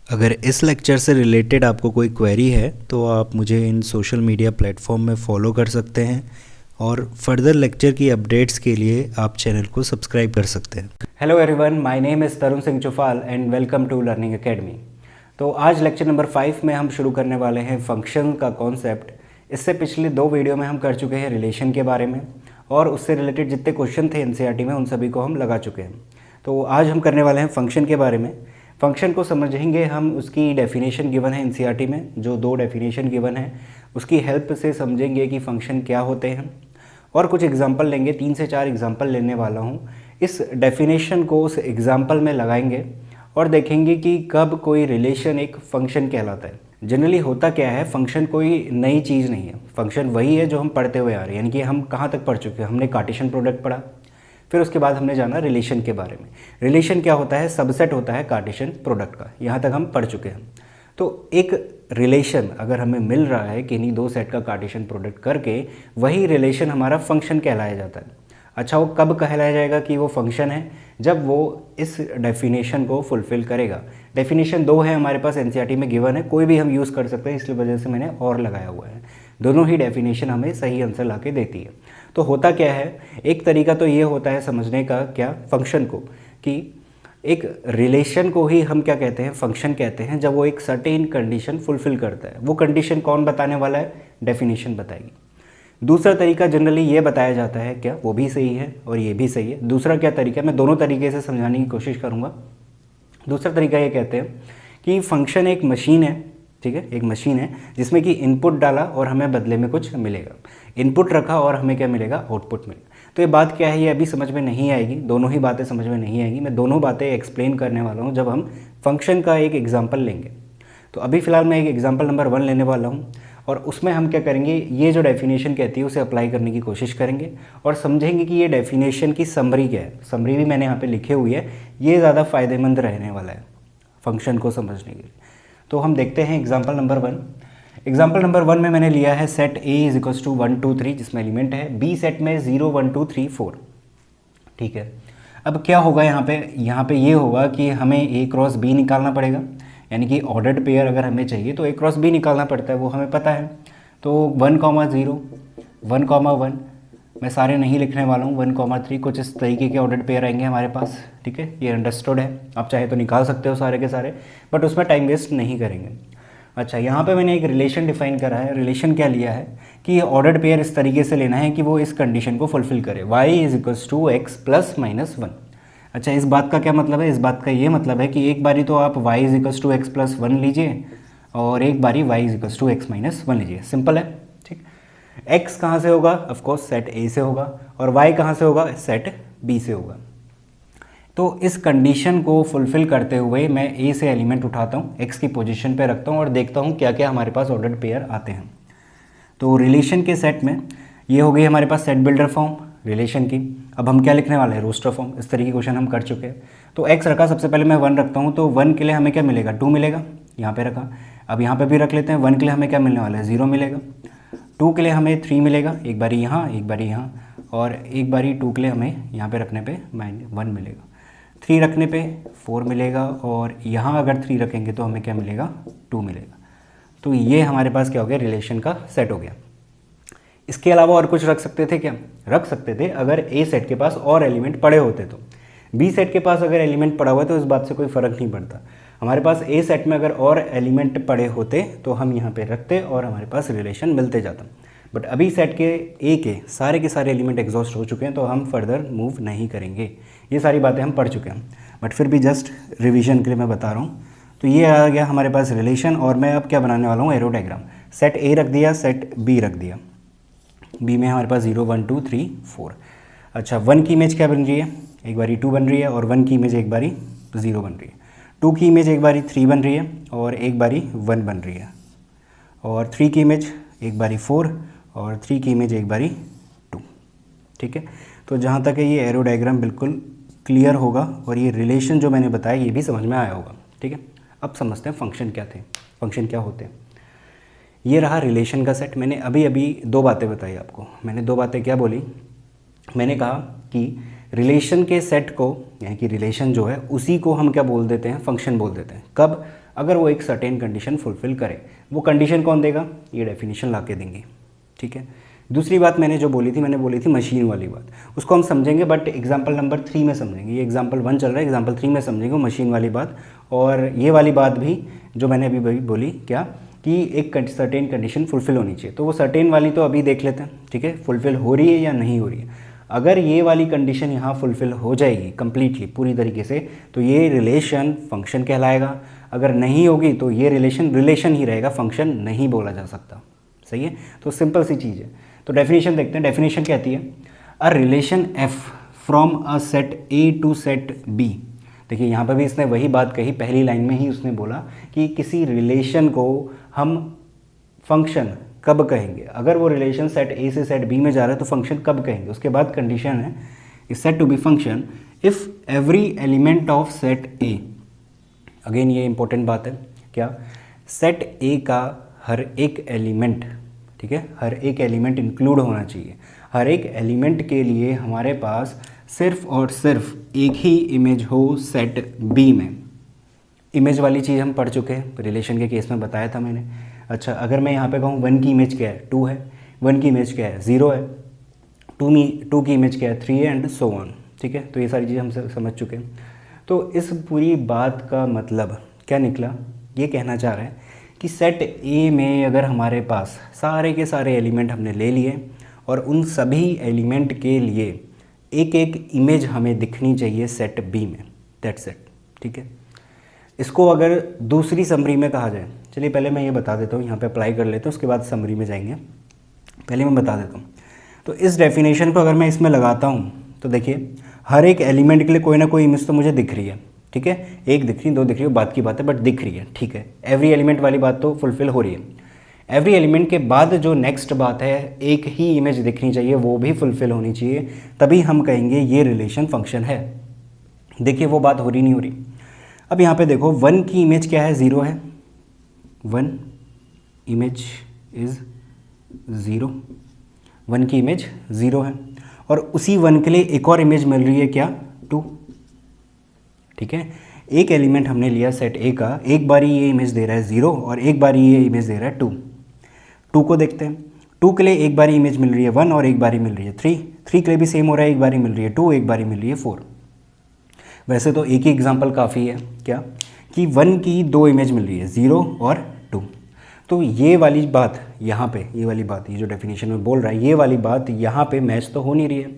अगर इस लेक्चर से रिलेटेड आपको कोई क्वेरी है तो आप मुझे इन सोशल मीडिया प्लेटफॉर्म में फॉलो कर सकते हैं और फर्दर लेक्चर की अपडेट्स के लिए आप चैनल को सब्सक्राइब कर सकते हैं। Hello everyone, my name is Tarun Singh Chufal and welcome to learning academy. तो आज लेक्चर नंबर 5 में हम शुरू करने वाले हैं फंक्शन का कॉन्सेप्ट। इससे पिछले 2 वीडियो में हम कर चुके हैं रिलेशन के बारे में और उससे रिलेटेड जितने क्वेश्चन थे एनसीईआरटी में उन सभी को हम लगा चुके हैं। तो आज हम करने वाले हैं फंक्शन के बारे में। फंक्शन को समझेंगे हम, उसकी डेफिनेशन गिवन है एनसीईआरटी में, जो 2 डेफिनेशन गिवन है उसकी हेल्प से समझेंगे कि फंक्शन क्या होते हैं और कुछ एग्जाम्पल लेंगे। 3 से 4 एग्जाम्पल लेने वाला हूँ। इस डेफिनेशन को उस एग्जाम्पल में लगाएंगे और देखेंगे कि कब कोई रिलेशन एक फंक्शन कहलाता है। जनरली होता क्या है, फंक्शन कोई नई चीज़ नहीं है, फंक्शन वही है जो हम पढ़ते हुए आ रहे हैं। यानी कि हम कहाँ तक पढ़ चुके हैं, हमने कार्टेशियन प्रोडक्ट पढ़ा, फिर उसके बाद हमने जाना रिलेशन के बारे में। रिलेशन क्या होता है, सबसेट होता है कार्टेशियन प्रोडक्ट का, यहाँ तक हम पढ़ चुके हैं। तो एक रिलेशन अगर हमें मिल रहा है किन्हीं 2 सेट का कार्टेशियन प्रोडक्ट करके, वही रिलेशन हमारा फंक्शन कहलाया जाता है। अच्छा, वो कब कहलाया जाएगा कि वो फंक्शन है? जब वो इस डेफिनेशन को फुलफ़िल करेगा। डेफिनेशन 2 है हमारे पास, एनसीईआरटी में गिवन है, कोई भी हम यूज़ कर सकते हैं, इसलिए वजह से मैंने और लगाया हुआ है। दोनों ही डेफिनेशन हमें सही आंसर ला के देती है। तो होता क्या है, एक तरीका तो ये होता है समझने का, क्या, फंक्शन को, कि एक रिलेशन को ही हम क्या कहते हैं, फंक्शन कहते हैं, जब वो एक सर्टेन कंडीशन फुलफ़िल करता है। वो कंडीशन कौन बताने वाला है? डेफिनेशन बताएगी। दूसरा तरीका जनरली ये बताया जाता है, क्या, वो भी सही है और ये भी सही है। दूसरा क्या तरीका, मैं दोनों तरीके से समझाने की कोशिश करूँगा। दूसरा तरीका ये कहते हैं कि फंक्शन एक मशीन है, ठीक है, एक मशीन है जिसमें कि इनपुट डाला और हमें बदले में कुछ मिलेगा। इनपुट रखा और हमें क्या मिलेगा? आउटपुट मिलेगा। तो ये बात क्या है, ये अभी समझ में नहीं आएगी, दोनों ही बातें समझ में नहीं आएगी। मैं दोनों बातें एक्सप्लेन करने वाला हूँ जब हम फंक्शन का एक एग्जाम्पल लेंगे। तो अभी फ़िलहाल मैं एक एग्जाम्पल नंबर 1 लेने वाला हूँ और उसमें हम क्या करेंगे, ये जो डेफिनेशन कहती है उसे अप्लाई करने की कोशिश करेंगे और समझेंगे कि ये डेफिनेशन की समरी क्या है। समरी भी मैंने यहाँ पे लिखी हुई है, ये ज़्यादा फ़ायदेमंद रहने वाला है फंक्शन को समझने के लिए। तो हम देखते हैं एग्जाम्पल नंबर 1। एग्जाम्पल नंबर 1 में मैंने लिया है set A is equals to 1 2 3, जिसमें एलिमेंट है। बी सेट में 0 1 2 3 4, ठीक है। अब क्या होगा यहाँ पे ये होगा कि हमें A क्रॉस B निकालना पड़ेगा। यानी कि ऑर्डर्ड पेयर अगर हमें चाहिए तो A क्रॉस B निकालना पड़ता है, वो हमें पता है। तो 1 0 1 1, मैं सारे नहीं लिखने वाला हूँ, 1 3, कुछ इस तरीके के ऑर्डर्ड पेयर आएंगे हमारे पास, ठीक है। ये अंडरस्टूड है, आप चाहे तो निकाल सकते हो सारे के सारे, बट उसमें टाइम वेस्ट नहीं करेंगे। अच्छा, यहाँ पे मैंने एक रिलेशन डिफाइन करा है। रिलेशन क्या लिया है कि ये ऑर्डर्ड पेयर इस तरीके से लेना है कि वो इस कंडीशन को फुलफिल करे, y is equals to x plus minus 1। अच्छा, इस बात का क्या मतलब है? इस बात का ये मतलब है कि एक बारी तो आप y is equals to x plus 1 लीजिए और एक बारी y is equals to X minus 1 लीजिए। सिंपल है, ठीक। x कहाँ से होगा? ऑफकोर्स सेट A से होगा, और y कहाँ से होगा? सेट B से होगा। तो इस कंडीशन को फुलफ़िल करते हुए मैं A से एलिमेंट उठाता हूँ, x की पोजीशन पे रखता हूँ और देखता हूँ क्या क्या हमारे पास ऑर्डर्ड पेयर आते हैं। तो रिलेशन के सेट में ये हो गई हमारे पास सेट बिल्डर फॉर्म रिलेशन की। अब हम क्या लिखने वाले हैं? Roster form. इस तरीके के क्वेश्चन हम कर चुके हैं। तो x रखा, सबसे पहले मैं 1 रखता हूँ, तो 1 के लिए हमें क्या मिलेगा? 2 मिलेगा, यहाँ पे रखा। अब यहाँ पे भी रख लेते हैं, 1 के लिए हमें क्या मिलने वाला है? 0 मिलेगा। 2 के लिए हमें 3 मिलेगा, एक बारी यहाँ एक बारी यहाँ, और एक बारी 2 के लिए हमें यहाँ पे रखने पे -1 मिलेगा। 3 रखने पे 4 मिलेगा, और यहाँ अगर 3 रखेंगे तो हमें क्या मिलेगा? 2 मिलेगा। तो ये हमारे पास क्या हो गया? रिलेशन का सेट हो गया। इसके अलावा और कुछ रख सकते थे क्या? रख सकते थे, अगर ए सेट के पास और एलिमेंट पड़े होते तो। बी सेट के पास अगर एलिमेंट पड़ा हुआ है तो इस बात से कोई फ़र्क नहीं पड़ता। हमारे पास ए सेट में अगर और एलिमेंट पड़े होते तो हम यहाँ पे रखते और हमारे पास रिलेशन मिलते जाता। बट अभी सेट के ए के सारे एलिमेंट एग्जॉस्ट हो चुके हैं, तो हम फर्दर मूव नहीं करेंगे। ये सारी बातें हम पढ़ चुके हैं, बट फिर भी जस्ट रिविजन के लिए मैं बता रहा हूँ। तो ये आ गया हमारे पास रिलेशन, और मैं अब क्या बनाने वाला हूँ? Arrow diagram. सेट ए रख दिया, सेट बी रख दिया। बी में हमारे पास 0 1 2 3 4। अच्छा, 1 की इमेज क्या बन रही है? एक बारी 2 बन रही है, और 1 की इमेज एक बारी 0 बन रही है। 2 की इमेज एक बारी 3 बन रही है, और एक बारी 1 बन रही है। और 3 की इमेज एक बारी 4, और 3 की इमेज एक बारी 2, ठीक है। तो जहाँ तक है ये एरो डायग्राम बिल्कुल क्लियर होगा, और ये रिलेशन जो मैंने बताया ये भी समझ में आया होगा, ठीक है। अब समझते हैं फंक्शन क्या थे, फंक्शन क्या होते हैं। ये रहा रिलेशन का सेट। मैंने अभी 2 बातें बताई आपको। मैंने 2 बातें क्या बोली? मैंने कहा कि रिलेशन के सेट को, यानी कि रिलेशन जो है उसी को हम क्या बोल देते हैं, फंक्शन बोल देते हैं। कब? अगर वो एक सर्टेन कंडीशन फुलफिल करे। वो कंडीशन कौन देगा? ये डेफिनेशन ला के देंगे, ठीक है। दूसरी बात मैंने जो बोली थी, मैंने बोली थी मशीन वाली बात, उसको हम समझेंगे बट एग्जाम्पल नंबर 3 में समझेंगे। ये एग्जाम्पल 1 चल रहा है, एग्जाम्पल 3 में समझेंगे वो मशीन वाली बात। और ये वाली बात भी जो मैंने अभी बोली, क्या कि एक सर्टेन कंडीशन फुलफिल होनी चाहिए। तो वो सर्टेन वाली तो अभी देख लेते हैं, ठीक है, फुलफिल हो रही है या नहीं हो रही है। अगर ये वाली कंडीशन यहाँ फुलफिल हो जाएगी कंप्लीटली, पूरी तरीके से, तो ये रिलेशन फंक्शन कहलाएगा। अगर नहीं होगी तो ये रिलेशन ही रहेगा, फंक्शन नहीं बोला जा सकता। सही है, तो सिंपल सी चीज़ है। तो डेफिनेशन देखते हैं। डेफिनेशन कहती है a relation f from a set A to set B. देखिए यहाँ पर भी इसने वही बात कही, पहली लाइन में ही उसने बोला कि किसी रिलेशन को हम फंक्शन कब कहेंगे। अगर वो रिलेशन सेट ए से सेट बी में जा रहा है तो फंक्शन कब कहेंगे। उसके बाद कंडीशन है is said to be function if every element of set A. Again ये इंपॉर्टेंट बात है, क्या? सेट ए का हर एक एलिमेंट, ठीक है, हर एक एलिमेंट इंक्लूड होना चाहिए। हर एक एलिमेंट के लिए हमारे पास सिर्फ और सिर्फ एक ही इमेज हो सेट बी में। इमेज वाली चीज़ हम पढ़ चुके हैं, रिलेशन के केस में बताया था मैंने। अच्छा, अगर मैं यहाँ पे कहूँ 1 की इमेज क्या है, 2 है, 1 की इमेज क्या है, 0 है, 2 की इमेज क्या है, 3 है, एंड सो ऑन, ठीक है। तो ये सारी चीज़ें हम समझ चुके हैं। तो इस पूरी बात का मतलब क्या निकला? ये कहना चाह रहा है कि सेट ए में अगर हमारे पास सारे के सारे एलिमेंट हमने ले लिए और उन सभी एलिमेंट के लिए एक एक इमेज हमें दिखनी चाहिए सेट बी में, दैट्स इट, ठीक है। इसको अगर दूसरी समरी में कहा जाए, चलिए पहले मैं ये बता देता हूँ, यहाँ पे अप्लाई कर लेते हैं, उसके बाद समरी में जाएंगे। पहले मैं बता देता हूँ। तो इस डेफिनेशन को अगर मैं इसमें लगाता हूँ तो देखिए हर एक एलिमेंट के लिए कोई ना कोई इमेज तो मुझे दिख रही है, ठीक है। 1 दिख रही, 2 दिख रही है, बात की बात है, बट दिख रही है, ठीक है। एवरी एलिमेंट वाली बात तो फुलफिल हो रही है। एवरी एलिमेंट के बाद जो नेक्स्ट बात है, एक ही इमेज दिखनी चाहिए, वो भी फुलफिल होनी चाहिए, तभी हम कहेंगे ये रिलेशन फंक्शन है। देखिए वो बात हो रही नहीं हो रही। अब यहाँ पे देखो 1 की इमेज क्या है, 0 है, 1 इमेज इज़ 0, 1 की इमेज 0 है। और उसी 1 के लिए एक और इमेज मिल रही है, क्या? 2, ठीक है। एक एलिमेंट हमने लिया सेट ए का, एक बारी ये इमेज दे रहा है 0 और एक बारी ये इमेज दे रहा है 2। 2 को देखते हैं। 2 के लिए एक बारी इमेज मिल रही है 1 और एक बारी मिल रही है 3। 3 के लिए भी सेम हो रहा है, एक बारी मिल रही है 2, एक बारी मिल रही है 4। वैसे तो एक ही एग्जाम्पल काफ़ी है, क्या कि 1 की 2 इमेज मिल रही है, 0 और 2। तो ये वाली बात यहाँ पे, ये वाली बात, ये जो डेफिनेशन में बोल रहा है, ये वाली बात यहाँ पे मैच तो हो नहीं रही है।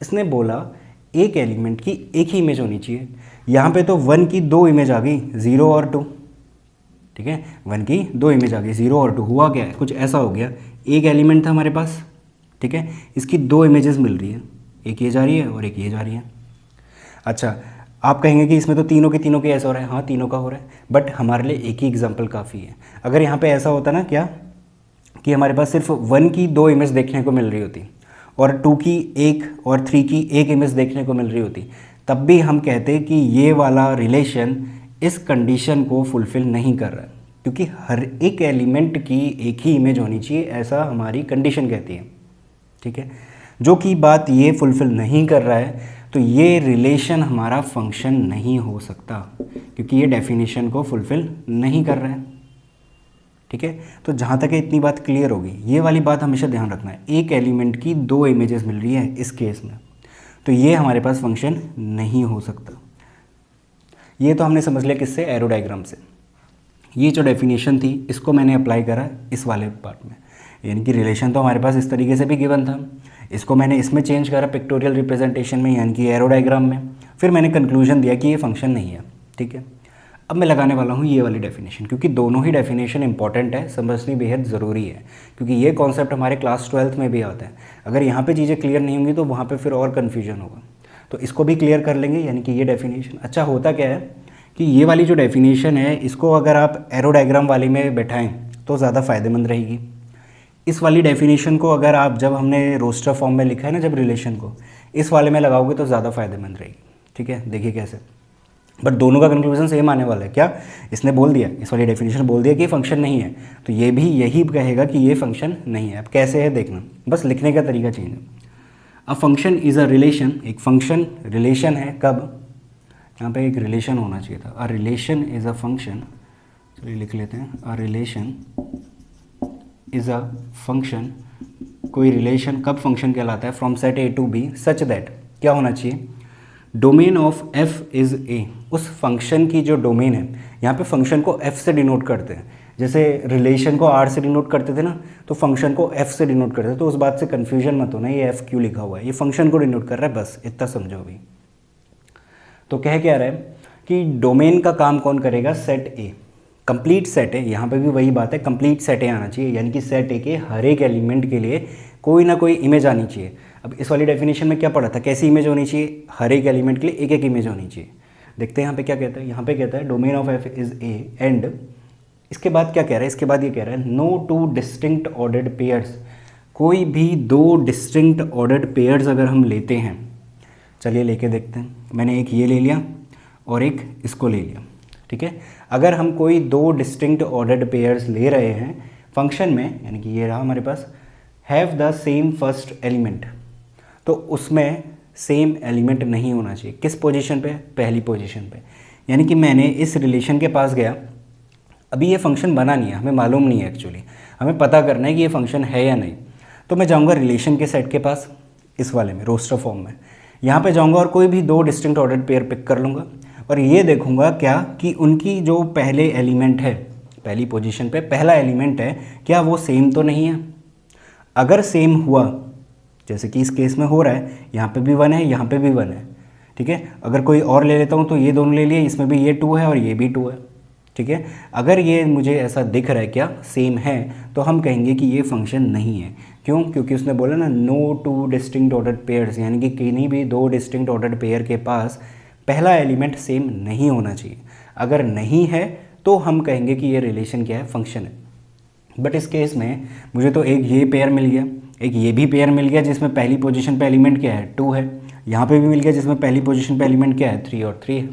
इसने बोला एक एलिमेंट की एक ही इमेज होनी चाहिए। यहाँ पे तो 1 की 2 इमेज आ गई, 0 और 2, ठीक है। 1 की 2 इमेज आ गई, 0 और 2। हुआ क्या है, कुछ ऐसा हो गया, एक एलिमेंट था हमारे पास, ठीक है, इसकी 2 इमेजेस मिल रही है, एक ये जा रही है और एक ये जा रही है। अच्छा, आप कहेंगे कि इसमें तो तीनों के ऐसा हो रहा है। हाँ, तीनों का हो रहा है, बट हमारे लिए एक ही एग्जाम्पल काफ़ी है। अगर यहाँ पे ऐसा होता ना, क्या कि हमारे पास सिर्फ 1 की 2 इमेज देखने को मिल रही होती और 2 की 1 और 3 की 1 इमेज देखने को मिल रही होती, तब भी हम कहते कि ये वाला रिलेशन इस कंडीशन को फुलफ़िल नहीं कर रहा है, क्योंकि हर एक एलिमेंट की एक ही इमेज होनी चाहिए, ऐसा हमारी कंडीशन कहती है, ठीक है। जो कि बात ये फुलफ़िल नहीं कर रहा है, तो ये रिलेशन हमारा फंक्शन नहीं हो सकता, क्योंकि ये डेफिनेशन को फुलफ़िल नहीं कर रहा है, ठीक है। तो जहाँ तक इतनी बात क्लियर होगी, ये वाली बात हमेशा ध्यान रखना है। एक एलिमेंट की 2 इमेजेस मिल रही है इस केस में, तो ये हमारे पास फंक्शन नहीं हो सकता। ये तो हमने समझ लिया किससे, एरो डायग्राम से। ये जो डेफिनेशन थी इसको मैंने अप्लाई करा इस वाले पार्ट में, यानी कि रिलेशन तो हमारे पास इस तरीके से भी गिवन था, इसको मैंने इसमें चेंज करा पिक्टोरियल रिप्रेजेंटेशन में, यानी कि एरो डायग्राम में। फिर मैंने कंक्लूजन दिया कि ये फंक्शन नहीं है, ठीक है। अब मैं लगाने वाला हूँ ये वाली डेफिनेशन, क्योंकि दोनों ही डेफिनेशन इंपॉर्टेंट है, समझनी बेहद ज़रूरी है, क्योंकि ये कॉन्सेप्ट हमारे क्लास 12th में भी आता है। अगर यहाँ पे चीज़ें क्लियर नहीं होंगी तो वहाँ पे फिर और कन्फ्यूजन होगा, तो इसको भी क्लियर कर लेंगे। यानी कि ये डेफिनेशन, अच्छा होता क्या है कि ये वाली जो डेफिनेशन है इसको अगर आप एरो डायग्राम वाली में बैठाएँ तो ज़्यादा फ़ायदेमंद रहेगी। इस वाली डेफिनेशन को अगर आप, जब हमने रोस्टर फॉर्म में लिखा है ना जब रिलेशन को, इस वाले में लगाओगे तो ज़्यादा फ़ायदेमंद रहेगी, ठीक है। देखिए कैसे, बट दोनों का कंक्लूजन सेम आने वाला है। क्या इसने बोल दिया, इस वाली डेफिनेशन बोल दिया कि ये फंक्शन नहीं है, तो ये भी यही कहेगा कि ये फंक्शन नहीं है। अब कैसे है देखना, बस लिखने का तरीका चेंज है। A function is a relation, एक फंक्शन रिलेशन है कब, यहाँ पे एक रिलेशन होना चाहिए था, a relation is a function, चलिए लिख लेते हैं, a relation is a function, कोई रिलेशन कब फंक्शन कहलाता है, from set A to B such that क्या होना चाहिए, domain of f is A, उस फंक्शन की जो डोमेन है, यहाँ पे फंक्शन को एफ से डिनोट करते हैं, जैसे रिलेशन को आर से डिनोट करते थे ना, तो फंक्शन को एफ से डिनोट करते थे, तो उस बात से कन्फ्यूजन मत होना ये एफ क्यों लिखा हुआ है, ये फंक्शन को डिनोट कर रहा है, बस इतना समझो अभी। तो कह क्या रहा है कि डोमेन का काम कौन करेगा, सेट ए, कंप्लीट सेट है, यहाँ पे भी वही बात है, कंप्लीट सेट ए आना चाहिए, यानी कि सेट ए के हर एक एलिमेंट के लिए कोई ना कोई इमेज आनी चाहिए। अब इस वाली डेफिनेशन में क्या पढ़ा था, कैसी इमेज होनी चाहिए, हर एक एलिमेंट के लिए एक एक इमेज होनी चाहिए। देखते हैं यहाँ पे क्या कहता है, यहाँ पे कहता है domain of F is A and, इसके बाद क्या कह रहा है, इसके बाद ये कह रहा है no two distinct ordered pairs, कोई भी दो डिस्टिंक्ट ऑर्डर्ड पेयर्स अगर हम लेते हैं, चलिए लेके देखते हैं, मैंने एक ये ले लिया और एक इसको ले लिया, ठीक है। अगर हम कोई दो डिस्टिंक्ट ऑर्डर्ड पेयर्स ले रहे हैं फंक्शन में, यानी कि ये रहा हमारे पास, have the same first element, तो उसमें सेम एलिमेंट नहीं होना चाहिए, किस पोजीशन पे, पहली पोजीशन पे। यानी कि मैंने इस रिलेशन के पास गया, अभी ये फंक्शन बना नहीं है, हमें मालूम नहीं है एक्चुअली, हमें पता करना है कि ये फंक्शन है या नहीं, तो मैं जाऊँगा रिलेशन के सेट के पास, इस वाले में रोस्टर फॉर्म में, यहाँ पे जाऊँगा और कोई भी दो डिस्टिंक्ट ऑर्डर्ड पेयर पिक कर लूँगा और ये देखूँगा क्या कि उनकी जो पहले एलिमेंट है, पहली पोजीशन पे पहला एलिमेंट है, क्या वो सेम तो नहीं है। अगर सेम हुआ, जैसे कि इस केस में हो रहा है, यहाँ पे भी 1 है, यहाँ पे भी 1 है, ठीक है। अगर कोई और ले लेता हूँ तो ये दोनों ले लिए, इसमें भी ये 2 है और ये भी 2 है, ठीक है। अगर ये मुझे ऐसा दिख रहा है क्या सेम है, तो हम कहेंगे कि ये फंक्शन नहीं है। क्यों, क्योंकि उसने बोला ना no two distinct ordered pairs, यानी कि किन्हीं भी दो डिस्टिंक्ट ऑर्डर्ड पेयर के पास पहला एलिमेंट सेम नहीं होना चाहिए। अगर नहीं है तो हम कहेंगे कि ये रिलेशन क्या है, फंक्शन है। बट इस केस में मुझे तो एक ये पेयर मिल गया, एक ये भी पेयर मिल गया जिसमें पहली पोजीशन पे एलिमेंट क्या है, 2 है, यहाँ पे भी मिल गया जिसमें पहली पोजीशन पे एलिमेंट क्या है, 3 और 3 है।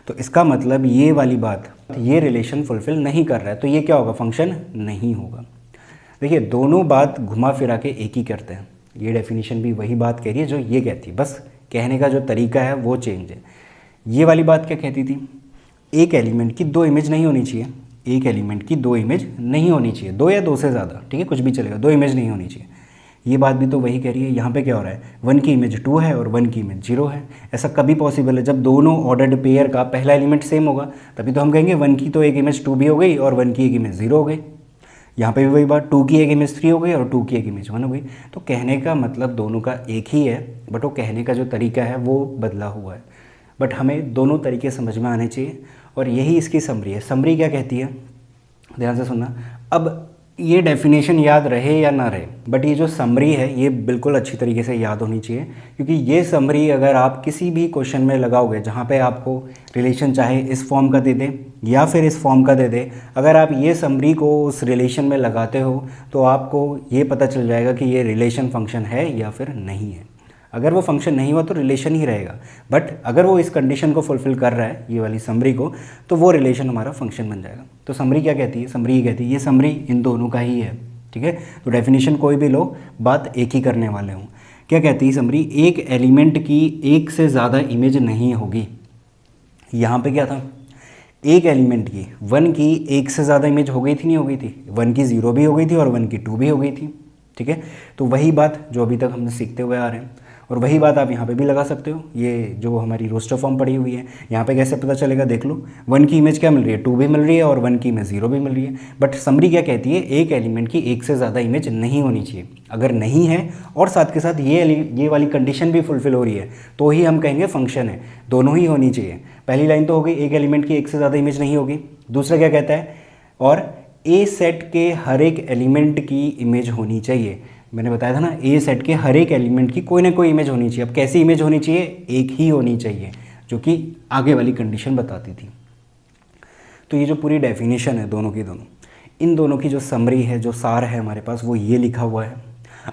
तो इसका मतलब ये वाली बात, ये रिलेशन फुलफिल नहीं कर रहा है, तो ये क्या होगा, फंक्शन नहीं होगा। देखिए दोनों बात घुमा फिरा के एक ही करते हैं, ये डेफिनेशन भी वही बात कह रही है जो ये कहती है, बस कहने का जो तरीका है वो चेंज है। ये वाली बात क्या कहती थी, एक एलिमेंट की दो इमेज नहीं होनी चाहिए, एक एलिमेंट की दो इमेज नहीं होनी चाहिए, दो या दो से ज़्यादा, ठीक है, कुछ भी चलेगा, दो इमेज नहीं होनी चाहिए। ये बात भी तो वही कह रही है। यहाँ पे क्या हो रहा है, 1 की इमेज 2 है और 1 की इमेज 0 है। ऐसा कभी पॉसिबल है जब दोनों ऑर्डर्ड पेयर का पहला एलिमेंट सेम होगा, तभी तो हम कहेंगे 1 की तो एक इमेज 2 भी हो गई और 1 की एक इमेज 0 हो गई। यहाँ पे भी वही बात, 2 की एक इमेज 3 हो गई और 2 की एक इमेज 1 हो गई। तो कहने का मतलब दोनों का एक ही है, बट वो कहने का जो तरीका है वो बदला हुआ है। बट हमें दोनों तरीके समझ में आने चाहिए और यही इसकी समरी है। समरी क्या कहती है, ध्यान से सुनना। अब ये डेफिनेशन याद रहे या ना रहे, बट ये जो समरी है ये बिल्कुल अच्छी तरीके से याद होनी चाहिए, क्योंकि ये समरी अगर आप किसी भी क्वेश्चन में लगाओगे जहाँ पे आपको रिलेशन चाहे इस फॉर्म का दे दे या फिर इस फॉर्म का दे दे, अगर आप ये समरी को उस रिलेशन में लगाते हो तो आपको ये पता चल जाएगा कि ये रिलेशन फंक्शन है या फिर नहीं है। अगर वो फंक्शन नहीं हुआ तो रिलेशन ही रहेगा, बट अगर वो इस कंडीशन को फुलफिल कर रहा है, ये वाली समरी को, तो वो रिलेशन हमारा फंक्शन बन जाएगा। तो समरी क्या कहती है, समरी ये कहती है, ये समरी इन दोनों का ही है, ठीक है। तो डेफिनेशन कोई भी लो, बात एक ही करने वाले हूँ। क्या कहती है समरी, एक एलिमेंट की एक से ज़्यादा इमेज नहीं होगी। यहाँ पे क्या था, एक एलिमेंट की 1 की एक से ज़्यादा इमेज हो गई थी, नहीं हो गई थी, 1 की 0 भी हो गई थी और 1 की 2 भी हो गई थी, ठीक है। तो वही बात जो अभी तक हमने सीखते हुए आ रहे हैं, और वही बात आप यहाँ पे भी लगा सकते हो। ये जो हमारी रोस्टर फॉर्म पड़ी हुई है, यहाँ पे कैसे पता चलेगा, देख लो, 1 की इमेज क्या मिल रही है, 2 भी मिल रही है और 1 की इमेज 0 भी मिल रही है। बट समरी क्या कहती है, एक एलिमेंट की एक से ज़्यादा इमेज नहीं होनी चाहिए। अगर नहीं है और साथ के साथ ये वाली कंडीशन भी फुलफिल हो रही है, तो ही हम कहेंगे फंक्शन है। दोनों ही होनी चाहिए। पहली लाइन तो हो गई, एक एलिमेंट की एक से ज़्यादा इमेज नहीं होगी। दूसरा क्या कहता है, और ए सेट के हर एक एलिमेंट की इमेज होनी चाहिए। मैंने बताया था ना, ए सेट के हर एक एलिमेंट की कोई ना कोई इमेज होनी चाहिए। अब कैसी इमेज होनी चाहिए, एक ही होनी चाहिए, जो कि आगे वाली कंडीशन बताती थी। तो ये जो पूरी डेफिनेशन है दोनों की दोनों, इन दोनों की जो समरी है, जो सार है हमारे पास, वो ये लिखा हुआ है।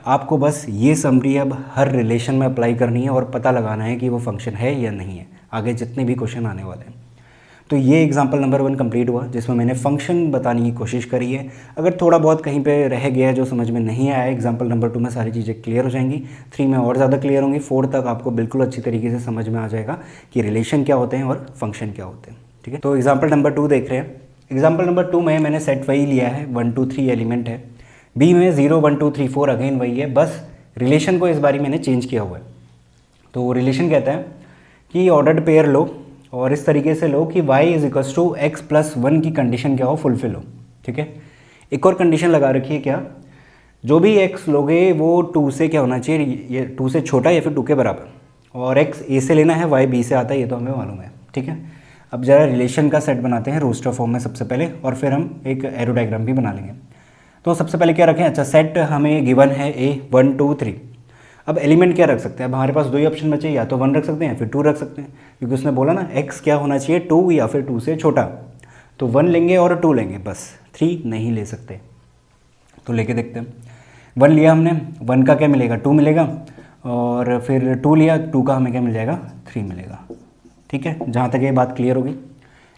आपको बस ये समरी अब हर रिलेशन में अप्लाई करनी है और पता लगाना है कि वो फंक्शन है या नहीं है, आगे जितने भी क्वेश्चन आने वाले हैं। तो ये एग्जांपल नंबर 1 कंप्लीट हुआ, जिसमें मैंने फंक्शन बताने की कोशिश करी है। अगर थोड़ा बहुत कहीं पे रह गया है जो समझ में नहीं आया, एग्जांपल नंबर 2 में सारी चीज़ें क्लियर हो जाएंगी, 3 में और ज़्यादा क्लियर होंगी, 4 तक आपको बिल्कुल अच्छी तरीके से समझ में आ जाएगा कि रिलेशन क्या होते हैं और फंक्शन क्या होते हैं। ठीक है, तो एग्जाम्पल नंबर 2 देख रहे हैं। एग्जाम्पल नंबर 2 में मैंने सेट वही लिया है, 1 2 3 एलिमेंट है। बी में 0 1 2 3 4 अगेन वही है, बस रिलेशन को इस बारी मैंने चेंज किया हुआ है। तो रिलेशन कहता है कि ऑर्डर्ड पेयर लो और इस तरीके से लो कि y is equals to x plus 1 की कंडीशन क्या हो, फुलफिल हो। ठीक है, एक और कंडीशन लगा रखी है, क्या, जो भी x लोगे वो 2 से क्या होना चाहिए, ये 2 से छोटा या फिर 2 के बराबर, और x a से लेना है, y b से आता है, ये तो हमें मालूम है। ठीक है, अब ज़रा रिलेशन का सेट बनाते हैं रोस्टर फॉर्म में सबसे पहले, और फिर हम एक एरो डायग्राम भी बना लेंगे। तो सबसे पहले क्या रखें, अच्छा सेट हमें गिवन है a 1 2 3। अब एलिमेंट क्या रख सकते हैं, अब हमारे पास दो ही ऑप्शन बचे, या तो 1 रख सकते हैं या फिर 2 रख सकते हैं, क्योंकि उसने बोला ना x क्या होना चाहिए, 2 या फिर 2 से छोटा। तो 1 लेंगे और 2 लेंगे, बस 3 नहीं ले सकते। तो लेके देखते हैं, 1 लिया हमने, 1 का क्या मिलेगा, 2 मिलेगा, और फिर 2 लिया, 2 का हमें क्या मिल जाएगा, 3 मिलेगा। ठीक है, जहाँ तक ये बात क्लियर होगी।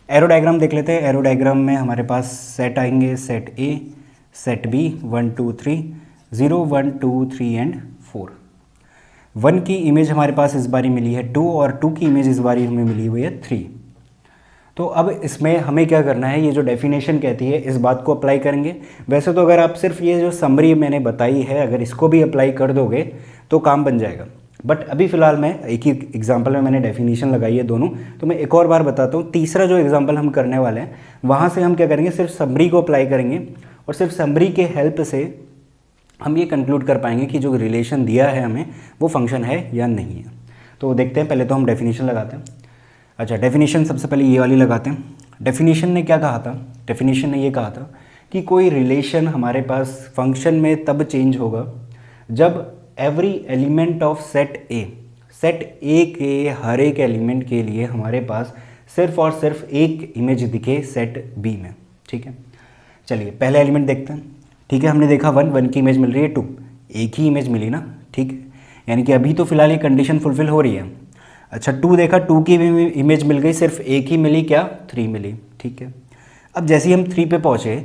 एरो डायग्राम देख लेते हैं। एरो डायग्राम में हमारे पास सेट आएंगे, set A, set B, 1 2 3, 0 1 2 3 and 4। 1 की इमेज हमारे पास इस बारी मिली है 2, और 2 की इमेज इस बारी हमें मिली हुई है 3। तो अब इसमें हमें क्या करना है, ये जो डेफिनेशन कहती है इस बात को अप्लाई करेंगे। वैसे तो अगर आप सिर्फ ये जो समरी मैंने बताई है अगर इसको भी अप्लाई कर दोगे तो काम बन जाएगा, बट अभी फ़िलहाल मैं एक ही एग्जांपल में मैंने डेफिनेशन लगाई है दोनों, तो मैं एक और बार बताता हूँ। तीसरा जो एग्जांपल हम करने वाले हैं वहाँ से हम क्या करेंगे, सिर्फ समरी को अप्लाई करेंगे, और सिर्फ समरी के हेल्प से हम ये कंक्लूड कर पाएंगे कि जो रिलेशन दिया है हमें वो फंक्शन है या नहीं है। तो देखते हैं, पहले तो हम डेफिनेशन लगाते हैं। अच्छा, डेफिनेशन सबसे पहले ये वाली लगाते हैं। डेफिनेशन ने क्या कहा था, डेफिनेशन ने ये कहा था कि कोई रिलेशन हमारे पास फंक्शन में तब चेंज होगा जब every element of set A के हर एक एलिमेंट के लिए हमारे पास सिर्फ और सिर्फ एक इमेज दिखे सेट बी में। ठीक है, चलिए पहले एलिमेंट देखते हैं। ठीक है, हमने देखा 1 की इमेज मिल रही है, 2 एक ही इमेज मिली ना। ठीक है, यानी कि अभी तो फिलहाल ये कंडीशन फुलफिल हो रही है। अच्छा, 2 देखा, 2 की भी इमेज मिल गई, सिर्फ एक ही मिली, क्या, 3 मिली। ठीक है, अब जैसे ही हम 3 पे पहुँचे,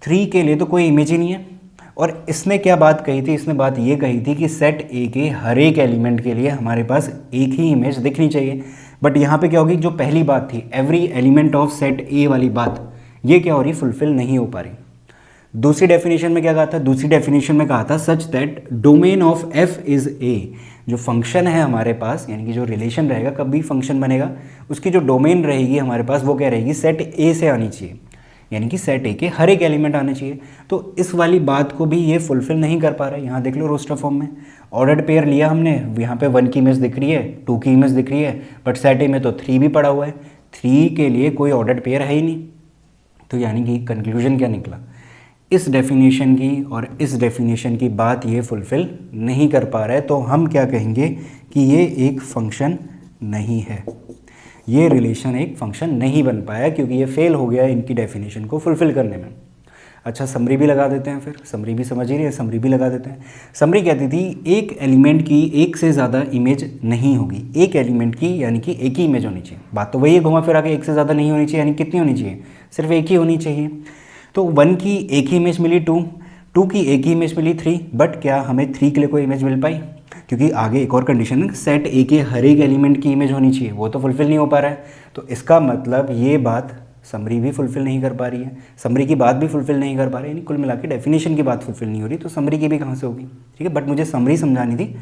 3 के लिए तो कोई इमेज ही नहीं है, और इसने क्या बात कही थी, इसने बात ये कही थी कि सेट ए के हर एक एलिमेंट के लिए हमारे पास एक ही इमेज दिखनी चाहिए। बट यहाँ पे क्या होगी, जो पहली बात थी एवरी एलिमेंट ऑफ सेट ए वाली बात, ये क्या हो रही, फुलफिल नहीं हो पा रही। दूसरी डेफिनेशन में क्या कहा था, दूसरी डेफिनेशन में कहा था such that domain of f is ए, जो फंक्शन है हमारे पास, यानी कि जो रिलेशन रहेगा, कभी फंक्शन बनेगा, उसकी जो डोमेन रहेगी हमारे पास वो क्या रहेगी, सेट ए से आनी चाहिए, यानी कि सेट ए के हर एक एलिमेंट आने चाहिए। तो इस वाली बात को भी ये फुलफिल नहीं कर पा रहा है। यहाँ देख लो रोस्टर फॉर्म में ऑर्डर्ड पेयर लिया हमने, यहाँ पे 1 की इमेज दिख रही है, 2 की इमेज दिख रही है, बट सेट ए में तो 3 भी पड़ा हुआ है, 3 के लिए कोई ऑर्डर्ड पेयर है ही नहीं। तो यानी कि कंक्लूजन क्या निकला, इस डेफिनेशन की और इस डेफिनेशन की बात ये फुलफिल नहीं कर पा रहा है। तो हम क्या कहेंगे कि ये एक फंक्शन नहीं है, ये रिलेशन एक फंक्शन नहीं बन पाया, क्योंकि ये फेल हो गया इनकी डेफिनेशन को फुलफिल करने में। अच्छा, समरी भी लगा देते हैं, फिर समरी भी समझ ही रहे हैं, समरी भी लगा देते हैं। समरी कहती थी एक एलिमेंट की एक से ज़्यादा इमेज नहीं होगी, एक एलिमेंट की यानी कि एक ही इमेज होनी चाहिए। बात तो वही है, घुमा फिरा के एक से ज़्यादा नहीं होनी चाहिए, यानी कितनी होनी चाहिए, सिर्फ एक ही होनी चाहिए। तो 1 की एक ही इमेज मिली 2 की एक ही इमेज मिली 3, बट क्या हमें 3 के लिए कोई इमेज मिल पाई, क्योंकि आगे एक और कंडीशन है, सेट ए के हर एक एलिमेंट की इमेज होनी चाहिए, वो तो फुलफिल नहीं हो पा रहा है। तो इसका मतलब ये बात समरी भी फुलफिल नहीं कर पा रही है, समरी की बात भी फुलफिल नहीं कर पा रही है, यानी कुल मिला के डेफिनेशन की बात फुलफिल नहीं हो रही, तो समरी की भी कहाँ से होगी। ठीक है, बट मुझे समरी समझानी थी,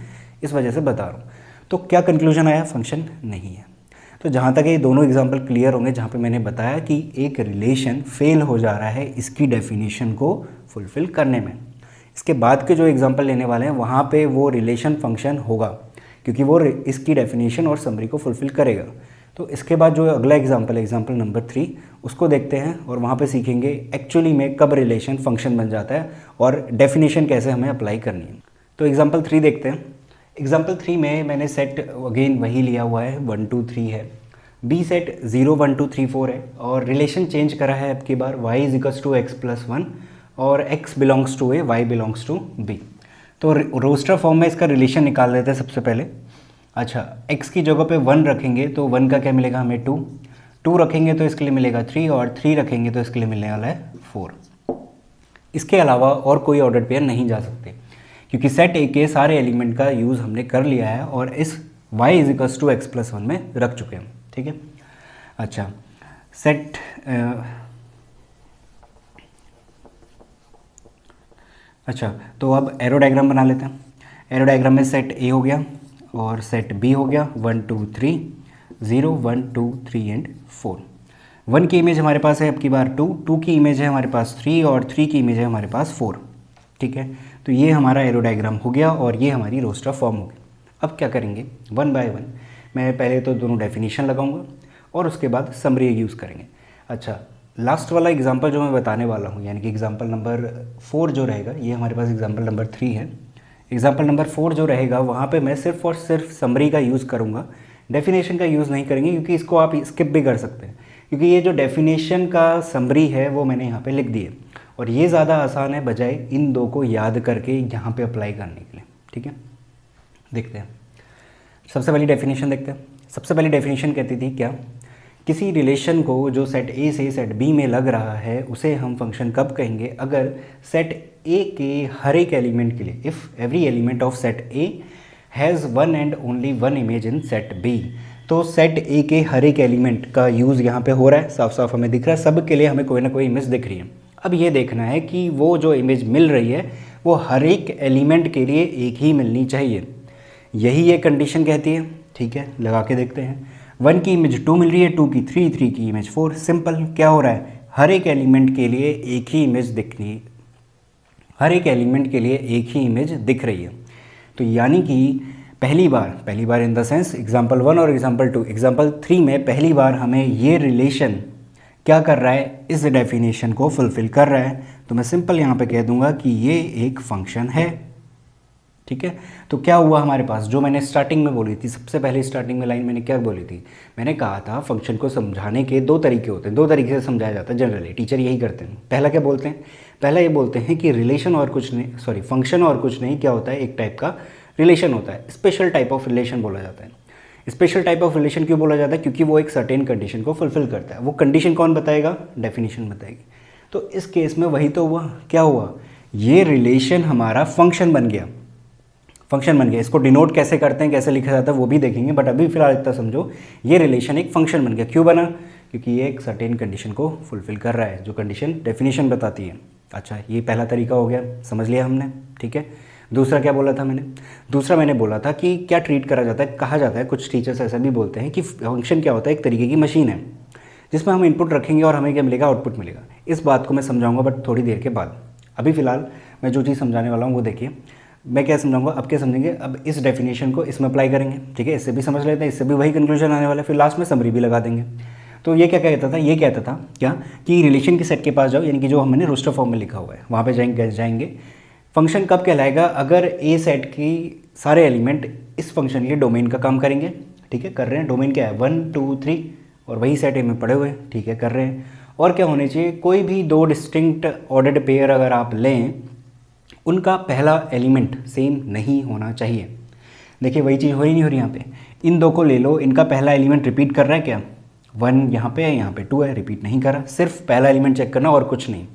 इस वजह से बता रहा हूँ। तो क्या कंक्लूजन आया, फंक्शन नहीं है। तो जहाँ तक ये दोनों एग्जाम्पल क्लियर होंगे, जहाँ पे मैंने बताया कि एक रिलेशन फेल हो जा रहा है इसकी डेफिनेशन को फुलफिल करने में, इसके बाद के जो एग्जाम्पल लेने वाले हैं वहाँ पे वो रिलेशन फंक्शन होगा, क्योंकि वो इसकी डेफिनेशन और समरी को फुलफिल करेगा। तो इसके बाद जो अगला एग्जाम्पल है, एग्जाम्पल नंबर 3, उसको देखते हैं, और वहाँ पे सीखेंगे एक्चुअली में कब रिलेशन फंक्शन बन जाता है और डेफिनेशन कैसे हमें अप्लाई करनी है। तो एग्जाम्पल 3 देखते हैं। एग्जाम्पल 3 में मैंने सेट अगेन वही लिया हुआ है, 1 2 3 है, बी सेट 0 1 2 3 4 है, और रिलेशन चेंज करा है अब की बार, y is equals to x plus 1 और x belongs to A, y belongs to b। तो रोस्टर फॉर्म में इसका रिलेशन निकाल देते हैं सबसे पहले। अच्छा, x की जगह पे 1 रखेंगे तो 1 का क्या मिलेगा हमें 2, 2 रखेंगे तो इसके लिए मिलेगा 3 और 3 रखेंगे तो इसके लिए मिलने वाला है 4। इसके अलावा और कोई ऑर्डर्ड पेयर नहीं जा सकते क्योंकि सेट ए के सारे एलिमेंट का यूज़ हमने कर लिया है और इस y = x+1 में रख चुके हैं। ठीक है, अच्छा सेट तो अब एरो डायग्राम बना लेते हैं। एरो डायग्राम में सेट ए हो गया और सेट बी हो गया 1 2 3 0 1 2 3 एंड 4। 1 की इमेज हमारे पास है अब की बार 2, 2 की इमेज है हमारे पास 3 और 3 की इमेज है हमारे पास 4। ठीक है, तो ये हमारा एरो डायग्राम हो गया और ये हमारी रोस्टर फॉर्म हो गई। अब क्या करेंगे, 1 बाय 1 मैं पहले तो दोनों डेफिनेशन लगाऊंगा और उसके बाद समरी यूज़ करेंगे। अच्छा, लास्ट वाला एग्जांपल जो मैं बताने वाला हूँ यानी कि एग्जांपल नंबर 4 जो रहेगा, ये हमारे पास एग्जांपल नंबर 3 है। एग्जांपल नंबर 4 जो रहेगा वहाँ पे मैं सिर्फ और सिर्फ समरी का यूज़ करूँगा, डेफिनेशन का यूज़ नहीं करेंगे क्योंकि इसको आप स्किप भी कर सकते हैं क्योंकि ये जो डेफिनेशन का समरी है वो मैंने यहाँ पे लिख दी है और ये ज़्यादा आसान है बजाय इन दो को याद करके यहाँ पे अप्लाई करने के लिए। ठीक है, देखते हैं। सबसे पहली डेफिनेशन देखते हैं। सबसे पहली डेफिनेशन कहती थी क्या, किसी रिलेशन को जो सेट ए से सेट बी में लग रहा है उसे हम फंक्शन कब कहेंगे, अगर सेट ए के हर एक एलिमेंट के लिए if every element of set A has one and only one image in set B. तो सेट ए के हर एक एलिमेंट का यूज़ यहाँ पे हो रहा है, साफ साफ हमें दिख रहा है, सब के लिए हमें कोई ना कोई इमेज दिख रही है। अब ये देखना है कि वो जो इमेज मिल रही है वो हर एक एलिमेंट के लिए एक ही मिलनी चाहिए, यही ये कंडीशन कहती है। ठीक है, लगा के देखते हैं। 1 की इमेज 2 मिल रही है, 2 की 3, 3 की इमेज 4। सिंपल, क्या हो रहा है, हर एक एलिमेंट के लिए एक ही इमेज दिख रही है, हर एक एलिमेंट के लिए एक ही इमेज दिख रही है। तो यानी कि पहली बार इन द सेंस एग्जाम्पल 1 और एग्जाम्पल 2, एग्जाम्पल 3 में पहली बार हमें ये रिलेशन क्या कर रहा है, इस डेफिनेशन को फुलफिल कर रहा है। तो मैं सिंपल यहाँ पे कह दूंगा कि ये एक फंक्शन है। ठीक है, तो क्या हुआ हमारे पास, जो मैंने स्टार्टिंग में बोली थी, सबसे पहले स्टार्टिंग में लाइन मैंने क्या बोली थी, मैंने कहा था फंक्शन को समझाने के 2 तरीके होते हैं, 2 तरीके से समझाया जाता है जनरली, टीचर यही करते हैं। पहला क्या बोलते हैं, पहला ये बोलते हैं कि रिलेशन और कुछ नहीं, सॉरी फंक्शन और कुछ नहीं, क्या होता है, एक टाइप का रिलेशन होता है, स्पेशल टाइप ऑफ रिलेशन बोला जाता है। स्पेशल टाइप ऑफ रिलेशन क्यों बोला जाता है, क्योंकि वो एक सर्टेन कंडीशन को फुलफिल करता है। वो कंडीशन कौन बताएगा, डेफिनेशन बताएगी। तो इस केस में वही तो हुआ, क्या हुआ, ये रिलेशन हमारा फंक्शन बन गया, फंक्शन बन गया। इसको डिनोट कैसे करते हैं, कैसे लिखा जाता है वो भी देखेंगे, बट अभी फिलहाल इतना समझो, ये रिलेशन एक फंक्शन बन गया। क्यों बना, क्योंकि ये एक सर्टेन कंडीशन को फुलफिल कर रहा है, जो कंडीशन डेफिनेशन बताती है। अच्छा, ये पहला तरीका हो गया, समझ लिया हमने। ठीक है, दूसरा क्या बोला था मैंने, दूसरा मैंने बोला था कि क्या ट्रीट करा जाता है, कहा जाता है, कुछ टीचर्स ऐसा भी बोलते हैं कि फंक्शन क्या होता है, एक तरीके की मशीन है जिसमें हम इनपुट रखेंगे और हमें क्या मिलेगा, आउटपुट मिलेगा। इस बात को मैं समझाऊंगा बट थोड़ी देर के बाद। अभी फिलहाल मैं जो चीज़ समझाने वाला हूँ वो देखिए। मैं क्या समझाऊंगा, अब क्या समझेंगे, अब इस डेफिनेशन को इसमें अप्लाई करेंगे। ठीक है, इससे भी समझ लेते हैं, इससे भी वही कंक्लूजन आने वाला है, फिर लास्ट में समरी भी लगा देंगे। तो ये क्या कहता था, ये कहता था क्या कि रिलेशन के सेट के पास जाओ, यानी कि जो हमने रोस्टर फॉर्म में लिखा हुआ है वहाँ पे जाएंगे। फंक्शन कब कहलाएगा, अगर ए सेट की सारे एलिमेंट इस फंक्शन के लिए डोमेन का काम करेंगे। ठीक है, कर रहे हैं, डोमेन क्या है 1 2 3 और वही सेट ए में पड़े हुए हैं। ठीक है, कर रहे हैं। और क्या होने चाहिए, कोई भी 2 डिस्टिंक्ट ऑर्डर्ड पेयर अगर आप लें, उनका पहला एलिमेंट सेम नहीं होना चाहिए। देखिए वही चीज़ हो ही नहीं हो रही यहाँ पे। इन 2 को ले लो, इनका पहला एलिमेंट रिपीट कर रहा है क्या, 1 यहाँ पे है, यहाँ पे 2 है, रिपीट नहीं कर रहा, सिर्फ पहला एलिमेंट चेक करना और कुछ नहीं।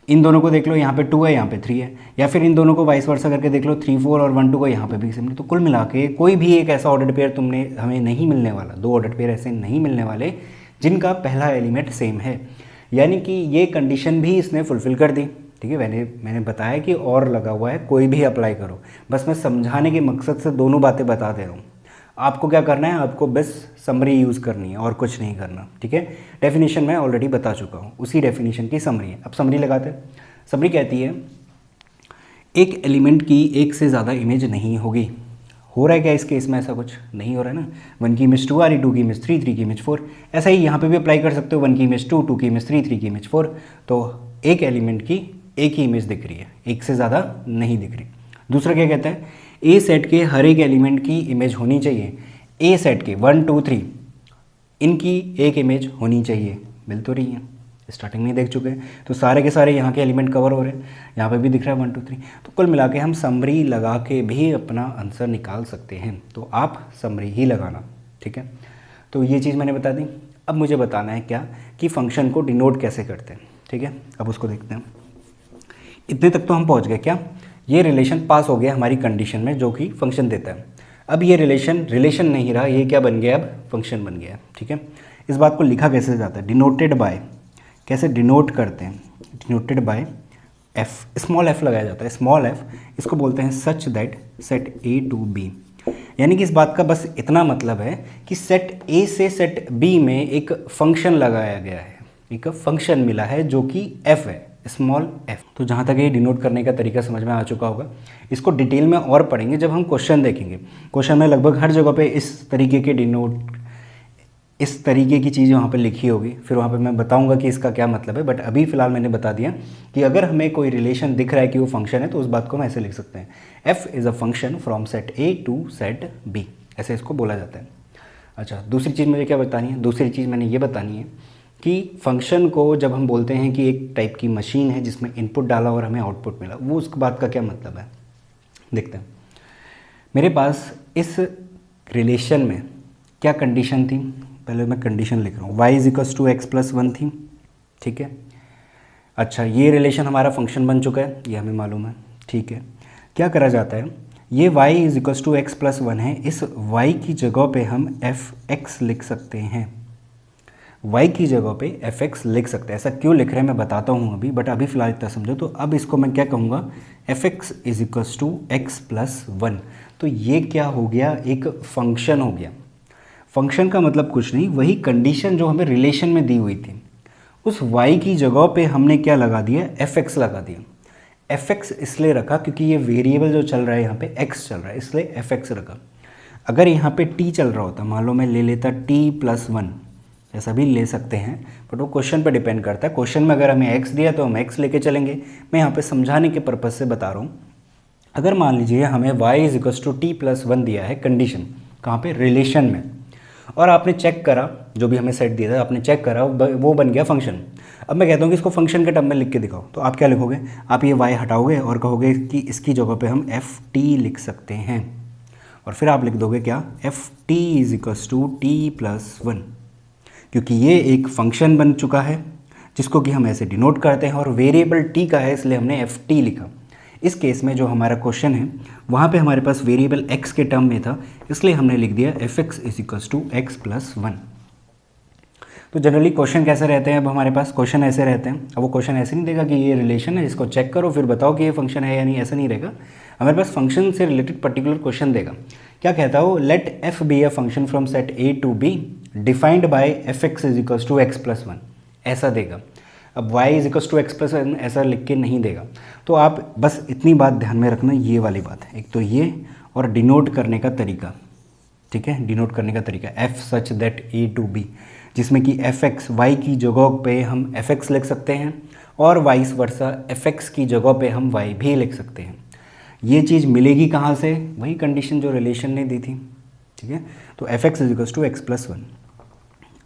इन दोनों को देख लो, यहाँ पे 2 है, यहाँ पे 3 है, या फिर इन दोनों को वाइस वर्सा करके देख लो, 3 4 और 1 2 को यहाँ पे भी सेम नहीं। तो कुल मिला के कोई भी एक ऐसा ऑर्डर्ड पेयर तुमने हमें नहीं मिलने वाला, 2 ऑर्डर्ड पेयर ऐसे नहीं मिलने वाले जिनका पहला एलिमेंट सेम है, यानी कि ये कंडीशन भी इसने फुलफिल कर दी। ठीक है, मैंने बताया कि और लगा हुआ है, कोई भी अप्लाई करो, बस मैं समझाने के मकसद से दोनों बातें बता दे रहा हूँ। आपको क्या करना है, आपको बस समरी यूज़ करनी है और कुछ नहीं करना। ठीक है, डेफिनेशन मैं ऑलरेडी बता चुका हूँ, उसी डेफिनेशन की समरी है। अब समरी लगाते हैं। समरी कहती है एक एलिमेंट की एक से ज़्यादा इमेज नहीं होगी। हो रहा है क्या इस केस में, ऐसा कुछ नहीं हो रहा है ना। 1 की इमेज 2 आ रही, 2 की इमेज 3, 3 की इमेज 4। ऐसा ही यहाँ पे भी अप्लाई कर सकते हो, 1 की इमेज 2, 2 की इमेज 3, 3 की इमेज 4। तो एक एलिमेंट की एक ही इमेज दिख रही है, एक से ज़्यादा नहीं दिख रही। दूसरा क्या कहता है, ए सेट के हर एक एलिमेंट की इमेज होनी चाहिए। ए सेट के 1 2 3 इनकी एक इमेज होनी चाहिए, मिल तो रही है, स्टार्टिंग में देख चुके हैं। तो सारे के सारे यहाँ के एलिमेंट कवर हो रहे हैं, यहाँ पे भी दिख रहा है 1 2 3। तो कुल मिला के हम समरी लगा के भी अपना आंसर निकाल सकते हैं। तो आप समरी ही लगाना। ठीक है, तो ये चीज़ मैंने बता दी। अब मुझे बताना है क्या कि फंक्शन को डिनोट कैसे करते हैं, ठीक है। अब उसको देखते हैं। इतने तक तो हम पहुंच गए क्या, ये रिलेशन पास हो गया हमारी कंडीशन में जो कि फंक्शन देता है। अब ये रिलेशन नहीं रहा, ये क्या बन गया, अब फंक्शन बन गया, ठीक है। इस बात को लिखा कैसे जाता है, डिनोटेड बाय, कैसे डिनोट करते हैं, denoted by f, small f लगाया जाता है, स्मॉल एफ, इसको बोलते हैं such that set A to B. यानी कि इस बात का बस इतना मतलब है कि सेट ए से सेट बी में एक फंक्शन लगाया गया है, एक फंक्शन मिला है जो कि एफ है, स्मॉल एफ। तो जहाँ तक ये डिनोट करने का तरीका समझ में आ चुका होगा, इसको डिटेल में और पढ़ेंगे जब हम क्वेश्चन देखेंगे। क्वेश्चन में लगभग हर जगह पे इस तरीके के डिनोट, इस तरीके की चीज़ वहाँ पे लिखी होगी, फिर वहाँ पे मैं बताऊंगा कि इसका क्या मतलब है। बट अभी फ़िलहाल मैंने बता दिया कि अगर हमें कोई रिलेशन दिख रहा है कि वो फंक्शन है तो उस बात को हम ऐसे लिख सकते हैं, f is a function from set A to set B, ऐसे इसको बोला जाता है। अच्छा, दूसरी चीज़ मुझे क्या बतानी है, दूसरी चीज़ मैंने ये बतानी है कि फंक्शन को जब हम बोलते हैं कि एक टाइप की मशीन है जिसमें इनपुट डाला और हमें आउटपुट मिला, वो उस बात का क्या मतलब है। देखते हैं, मेरे पास इस रिलेशन में क्या कंडीशन थी, पहले मैं कंडीशन लिख रहा हूँ, y is equals to x plus one थी, ठीक है। अच्छा, ये रिलेशन हमारा फंक्शन बन चुका है, ये हमें मालूम है, ठीक है। क्या करा जाता है, ये y is equals to x plus one है, इस y की जगह पे हम एफ एक्स लिख सकते हैं, y की जगह पे एफ एक्स लिख सकते हैं। ऐसा क्यों लिख रहे हैं मैं बताता हूँ अभी, बट अभी फ़िलहाल इतना समझो। तो अब इसको मैं क्या कहूँगा, f x is equals to x plus one. तो ये क्या हो गया, एक फंक्शन हो गया। फंक्शन का मतलब कुछ नहीं, वही कंडीशन जो हमें रिलेशन में दी हुई थी, उस y की जगह पे हमने क्या लगा दिया, एफ एक्स लगा दिया। एफ एक्स इसलिए रखा क्योंकि ये वेरिएबल जो चल रहा है यहाँ पे x चल रहा है, इसलिए एफ एक्स रखा। अगर यहाँ पे t चल रहा होता, मान लो मैं ले लेता t प्लस वन, ऐसा भी ले सकते हैं, बट वो क्वेश्चन पे डिपेंड करता है। क्वेश्चन में अगर हमें x दिया तो हम x लेके चलेंगे। मैं यहाँ पे समझाने के पर्पज़ से बता रहा हूँ। अगर मान लीजिए हमें y is equals to t plus one दिया है कंडीशन, कहाँ पे, रिलेशन में, और आपने चेक करा, जो भी हमें सेट दिया था आपने चेक करा, वो बन गया फंक्शन। अब मैं कहता हूँ कि इसको फंक्शन के टर्म में लिख के दिखाओ, तो आप क्या लिखोगे, आप ये y हटाओगे और कहोगे कि इसकी जगह पे हम एफ टी लिख सकते हैं, और फिर आप लिख दोगे क्या, f t is equals to t plus one, क्योंकि ये एक फंक्शन बन चुका है जिसको कि हम ऐसे डिनोट करते हैं, और वेरिएबल t का है इसलिए हमने एफ टी लिखा। इस केस में जो हमारा क्वेश्चन है वहाँ पे हमारे पास वेरिएबल x के टर्म में था, इसलिए हमने लिख दिया f x is equals to x plus one. तो जनरली क्वेश्चन कैसे रहते हैं, अब हमारे पास क्वेश्चन ऐसे रहते हैं। अब वो क्वेश्चन ऐसे नहीं देगा कि ये रिलेशन है, इसको चेक करो फिर बताओ कि ये फंक्शन है या नहीं, ऐसा नहीं रहेगा। हमारे पास फंक्शन से रिलेटेड पर्टिकुलर क्वेश्चन देगा। क्या कहता है वो, let f be a function from set A to B defined by f x is equals to x plus one, ऐसा देगा। अब y is equals to x plus one ऐसा लिख के नहीं देगा। तो आप बस इतनी बात ध्यान में रखना, ये वाली बात है, एक तो ये और डिनोट करने का तरीका, ठीक है, डिनोट करने का तरीका f such that A to B, जिसमें कि एफ एक्स वाई की जगह पे हम एफ एक्स लिख सकते हैं और वाइस वर्सा एफ एक्स की जगह पे हम वाई भी लिख सकते हैं। ये चीज़ मिलेगी कहाँ से, वही कंडीशन जो रिलेशन ने दी थी, ठीक है। तो f x is equals to x plus one.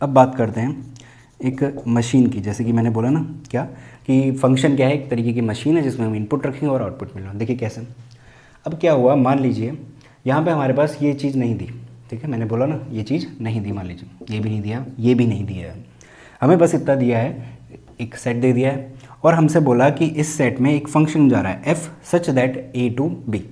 अब बात करते हैं एक मशीन की, जैसे कि मैंने बोला ना क्या कि फंक्शन क्या है, एक तरीके की मशीन है जिसमें हम इनपुट रखेंगे और आउटपुट मिलेगा। देखिए कैसे। अब क्या हुआ, मान लीजिए यहाँ पे हमारे पास ये चीज़ नहीं दी, ठीक है, मैंने बोला ना ये चीज़ नहीं दी, मान लीजिए ये भी नहीं दिया, ये भी नहीं दिया है, हमें बस इतना दिया है, एक सेट दे दिया है और हमसे बोला कि इस सेट में एक फंक्शन जा रहा है f such that A to B,